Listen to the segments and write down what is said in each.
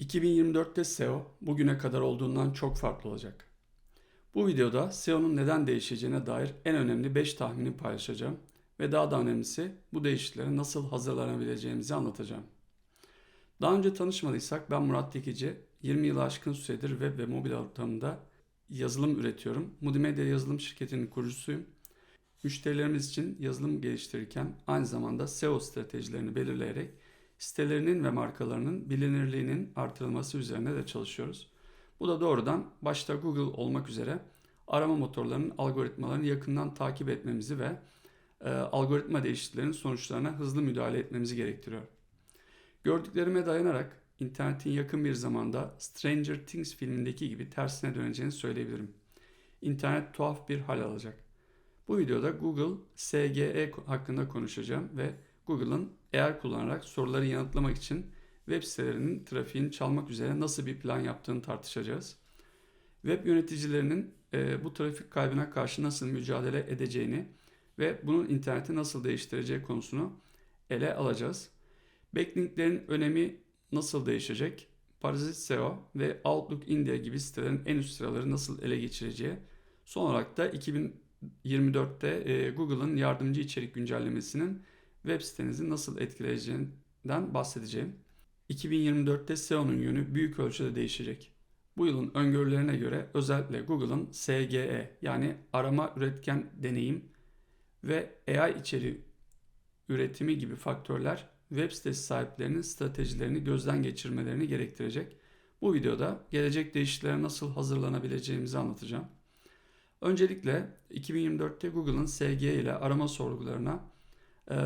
2024'te SEO bugüne kadar olduğundan çok farklı olacak. Bu videoda SEO'nun neden değişeceğine dair en önemli 5 tahmini paylaşacağım ve daha da önemlisi bu değişikliklere nasıl hazırlanabileceğimizi anlatacağım. Daha önce tanışmadıysak ben Murat Dikici, 20 yılı aşkın süredir web ve mobil ortamında yazılım üretiyorum. Multimedya yazılım şirketinin kurucusuyum. Müşterilerimiz için yazılım geliştirirken aynı zamanda SEO stratejilerini belirleyerek sitelerinin ve markalarının bilinirliğinin artırılması üzerine de çalışıyoruz. Bu da doğrudan başta Google olmak üzere arama motorlarının algoritmalarını yakından takip etmemizi ve algoritma değişikliklerinin sonuçlarına hızlı müdahale etmemizi gerektiriyor. Gördüklerime dayanarak internetin yakın bir zamanda Stranger Things filmindeki gibi tersine döneceğini söyleyebilirim. İnternet tuhaf bir hal alacak. Bu videoda Google SGE hakkında konuşacağım ve Google'ın AI kullanarak soruları yanıtlamak için web sitelerinin trafiğini çalmak üzere nasıl bir plan yaptığını tartışacağız. Web yöneticilerinin bu trafik kaybına karşı nasıl mücadele edeceğini ve bunun interneti nasıl değiştireceği konusunu ele alacağız. Backlinklerin önemi nasıl değişecek? Parazit SEO ve Outlook India gibi sitelerin en üst sıraları nasıl ele geçireceği. Son olarak da 2024'te Google'ın yardımcı içerik güncellemesinin web sitenizi nasıl etkileyeceğinden bahsedeceğim. 2024'te SEO'nun yönü büyük ölçüde değişecek. Bu yılın öngörülerine göre özellikle Google'ın SGE yani arama üretken deneyim ve AI içeriği üretimi gibi faktörler web sitesi sahiplerinin stratejilerini gözden geçirmelerini gerektirecek. Bu videoda gelecek değişikliklere nasıl hazırlanabileceğimizi anlatacağım. Öncelikle 2024'te Google'ın SGE ile arama sorgularına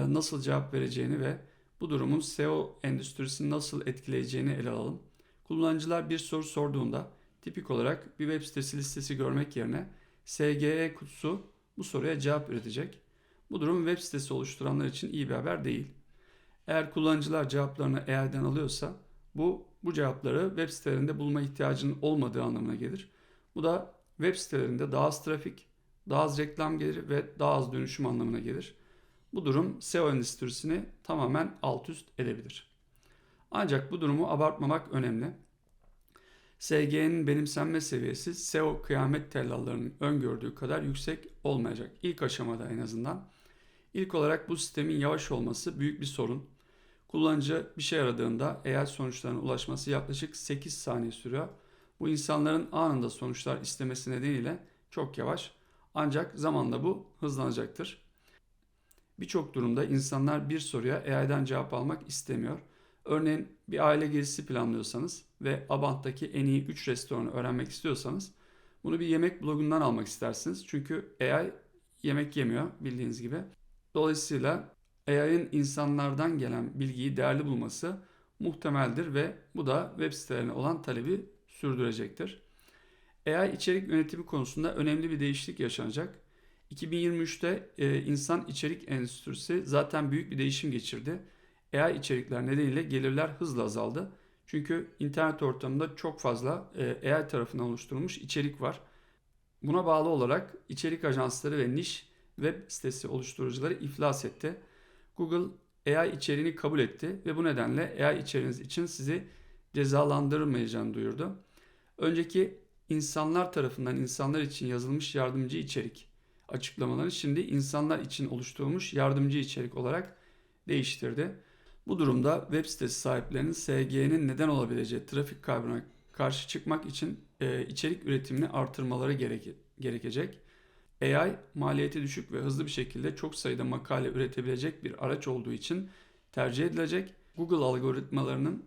nasıl cevap vereceğini ve bu durumun SEO endüstrisini nasıl etkileyeceğini ele alalım. Kullanıcılar bir soru sorduğunda tipik olarak bir web sitesi listesi görmek yerine SGE kutusu bu soruya cevap üretecek. Bu durum web sitesi oluşturanlar için iyi bir haber değil. Eğer kullanıcılar cevaplarını AI'den alıyorsa bu cevapları web sitelerinde bulma ihtiyacının olmadığı anlamına gelir. Bu da web sitelerinde daha az trafik, daha az reklam gelir ve daha az dönüşüm anlamına gelir. Bu durum SEO endüstrisini tamamen alt üst edebilir. Ancak bu durumu abartmamak önemli. SGE'nin benimsenme seviyesi SEO kıyamet tellallarının öngördüğü kadar yüksek olmayacak. İlk aşamada en azından. İlk olarak bu sistemin yavaş olması büyük bir sorun. Kullanıcı bir şey aradığında AI sonuçlarına ulaşması yaklaşık 8 saniye sürüyor. Bu insanların anında sonuçlar istemesi nedeniyle çok yavaş. Ancak zamanla bu hızlanacaktır. Birçok durumda insanlar bir soruya AI'den cevap almak istemiyor. Örneğin bir aile gezisi planlıyorsanız ve Abant'taki en iyi 3 restoranı öğrenmek istiyorsanız bunu bir yemek blogundan almak istersiniz. Çünkü AI yemek yemiyor bildiğiniz gibi. Dolayısıyla AI'ın insanlardan gelen bilgiyi değerli bulması muhtemeldir ve bu da web sitelerine olan talebi sürdürecektir. AI içerik yönetimi konusunda önemli bir değişiklik yaşanacak. 2023'te insan içerik endüstrisi zaten büyük bir değişim geçirdi. AI içerikler nedeniyle gelirler hızla azaldı. Çünkü internet ortamında çok fazla AI tarafından oluşturulmuş içerik var. Buna bağlı olarak içerik ajansları ve niş web sitesi oluşturucuları iflas etti. Google AI içeriğini kabul etti ve bu nedenle AI içeriğiniz için sizi cezalandırmayacağını duyurdu. Önceki insanlar tarafından insanlar için yazılmış yardımcı içerik açıklamaları şimdi insanlar için oluşturulmuş yardımcı içerik olarak değiştirdi. Bu durumda web sitesi sahiplerinin SGE'nin neden olabileceği trafik kaybına karşı çıkmak için içerik üretimini artırmaları gerekecek. AI maliyeti düşük ve hızlı bir şekilde çok sayıda makale üretebilecek bir araç olduğu için tercih edilecek. Google algoritmalarının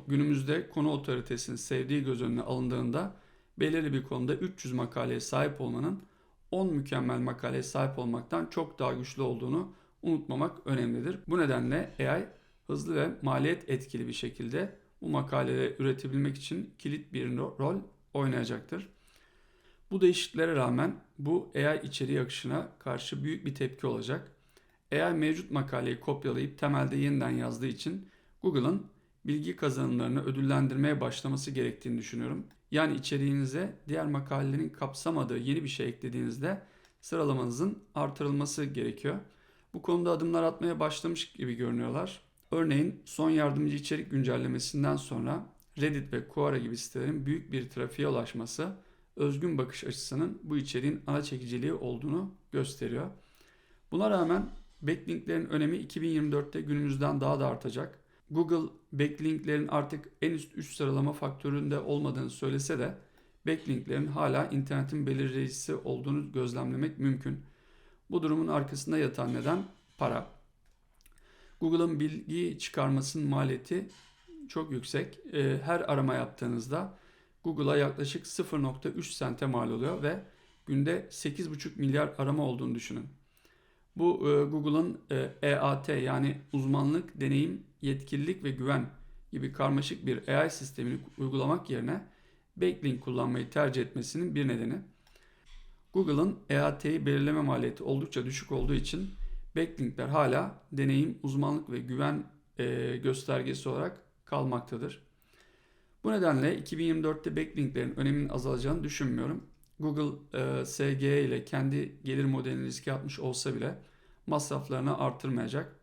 günümüzde konu otoritesini sevdiği göz önüne alındığında belirli bir konuda 300 makaleye sahip olmanın 10 mükemmel makaleye sahip olmaktan çok daha güçlü olduğunu unutmamak önemlidir. Bu nedenle AI hızlı ve maliyet etkili bir şekilde bu makaleleri üretebilmek için kilit bir rol oynayacaktır. Bu değişikliklere rağmen bu AI içeriği akışına karşı büyük bir tepki olacak. AI mevcut makaleyi kopyalayıp temelde yeniden yazdığı için Google'ın bilgi kazanımlarını ödüllendirmeye başlaması gerektiğini düşünüyorum. Yani içeriğinize diğer makalelerin kapsamadığı yeni bir şey eklediğinizde sıralamanızın artırılması gerekiyor. Bu konuda adımlar atmaya başlamış gibi görünüyorlar. Örneğin son yardımcı içerik güncellemesinden sonra Reddit ve Quora gibi sitelerin büyük bir trafiğe ulaşması, özgün bakış açısının bu içeriğin ana çekiciliği olduğunu gösteriyor. Buna rağmen backlinklerin önemi 2024'te günümüzden daha da artacak. Google backlinklerin artık en üst 3 sıralama faktöründe olmadığını söylese de backlinklerin hala internetin belirleyicisi olduğunu gözlemlemek mümkün. Bu durumun arkasında yatan neden para. Google'ın bilgi çıkarmasının maliyeti çok yüksek. Her arama yaptığınızda Google'a yaklaşık 0,3 sente mal oluyor ve günde 8,5 milyar arama olduğunu düşünün. Bu Google'ın EAT yani uzmanlık, deneyim, yetkililik ve güven gibi karmaşık bir AI sistemini uygulamak yerine backlink kullanmayı tercih etmesinin bir nedeni. Google'ın EAT'yi belirleme maliyeti oldukça düşük olduğu için backlinkler hala deneyim, uzmanlık ve güven göstergesi olarak kalmaktadır. Bu nedenle 2024'te backlinklerin öneminin azalacağını düşünmüyorum. Google SGE ile kendi gelir modelini riske atmış olsa bile masraflarını artırmayacak.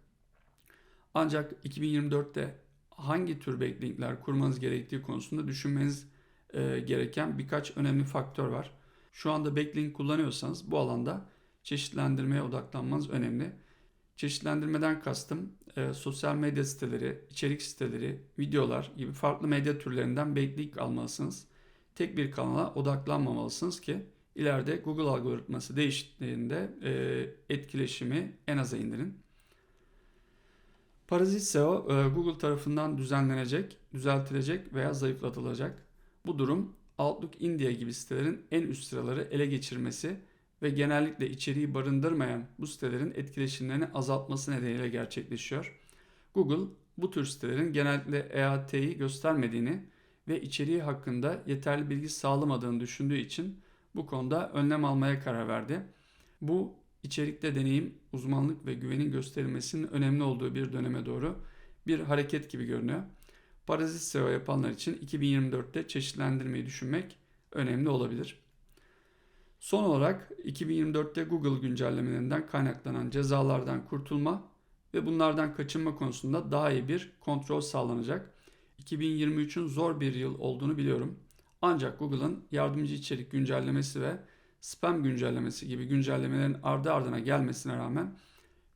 Ancak 2024'te hangi tür backlinkler kurmanız gerektiği konusunda düşünmeniz gereken birkaç önemli faktör var. Şu anda backlink kullanıyorsanız bu alanda çeşitlendirmeye odaklanmanız önemli. Çeşitlendirmeden kastım sosyal medya siteleri, içerik siteleri, videolar gibi farklı medya türlerinden backlink almalısınız. Tek bir kanala odaklanmamalısınız ki ileride Google algoritması değiştiğinde etkileşimi en aza indirin. Parazit SEO Google tarafından düzenlenecek, düzeltilecek veya zayıflatılacak. Bu durum Outlook India gibi sitelerin en üst sıraları ele geçirmesi ve genellikle içeriği barındırmayan bu sitelerin etkileşimlerini azaltması nedeniyle gerçekleşiyor. Google bu tür sitelerin genellikle EAT'yi göstermediğini ve içeriği hakkında yeterli bilgi sağlamadığını düşündüğü için bu konuda önlem almaya karar verdi. Bu içerikte deneyim, uzmanlık ve güvenin gösterilmesinin önemli olduğu bir döneme doğru bir hareket gibi görünüyor. Parazit SEO yapanlar için 2024'te çeşitlendirmeyi düşünmek önemli olabilir. Son olarak 2024'te Google güncellemelerinden kaynaklanan cezalardan kurtulma ve bunlardan kaçınma konusunda daha iyi bir kontrol sağlanacak. 2023'ün zor bir yıl olduğunu biliyorum. Ancak Google'ın yardımcı içerik güncellemesi ve spam güncellemesi gibi güncellemelerin ardı ardına gelmesine rağmen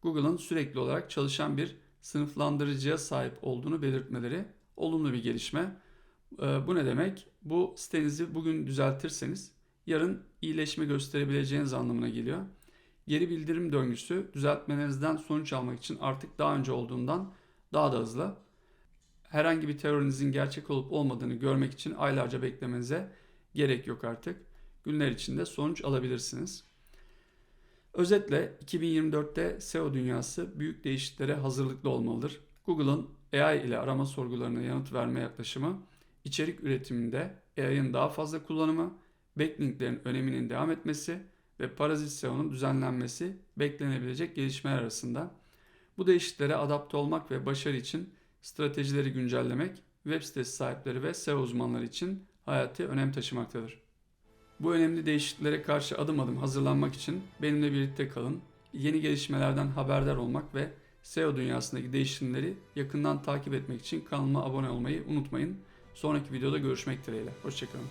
Google'ın sürekli olarak çalışan bir sınıflandırıcıya sahip olduğunu belirtmeleri olumlu bir gelişme. Bu ne demek? Bu sitenizi bugün düzeltirseniz yarın iyileşme gösterebileceğiniz anlamına geliyor. Geri bildirim döngüsü düzeltmelerinizden sonuç almak için artık daha önce olduğundan daha da hızlı. Herhangi bir teorinizin gerçek olup olmadığını görmek için aylarca beklemenize gerek yok artık. Günler içinde sonuç alabilirsiniz. Özetle 2024'te SEO dünyası büyük değişikliklere hazırlıklı olmalıdır. Google'ın AI ile arama sorgularına yanıt verme yaklaşımı, içerik üretiminde AI'ın daha fazla kullanımı, backlinklerin öneminin devam etmesi ve parazit SEO'nun düzenlenmesi beklenebilecek gelişmeler arasında. Bu değişikliklere adapte olmak ve başarı için stratejileri güncellemek, web sitesi sahipleri ve SEO uzmanları için hayati önem taşımaktadır. Bu önemli değişikliklere karşı adım adım hazırlanmak için benimle birlikte kalın. Yeni gelişmelerden haberdar olmak ve SEO dünyasındaki değişimleri yakından takip etmek için kanalıma abone olmayı unutmayın. Sonraki videoda görüşmek dileğiyle. Hoşçakalın.